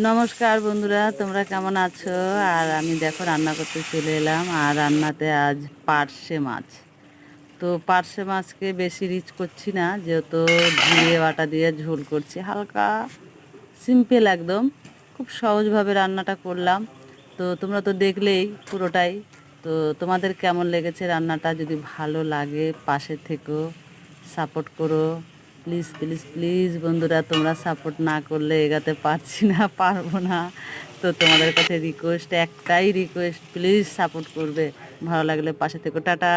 নমস্কার বন্ধুরা, তোমরা কেমন আছো? আর আমি দেখো রান্না করতে চলে এলাম। আর রান্নাতে আজ পার্শে মাছ। তো পার্শে মাছকে বেশি রিচ করছি না, যেহেতু জিরে বাটা দিয়ে ঝোল করছি, হালকা সিম্পল একদম, খুব সহজভাবে রান্নাটা করলাম। তো তোমরা তো দেখলেই পুরোটাই। তো তোমাদের কেমন লেগেছে রান্নাটা? যদি ভালো লাগে পাশে থেকো, সাপোর্ট করো। প্লিজ প্লিজ প্লিজ বন্ধুরা, তোমরা সাপোর্ট না করলে এগাতে পারছি না, পারবো না। তো তোমাদের কাছে রিকোয়েস্ট, একটাই রিকোয়েস্ট, প্লিজ সাপোর্ট করবে। ভালো লাগলে পাশে থেকো। টাটা।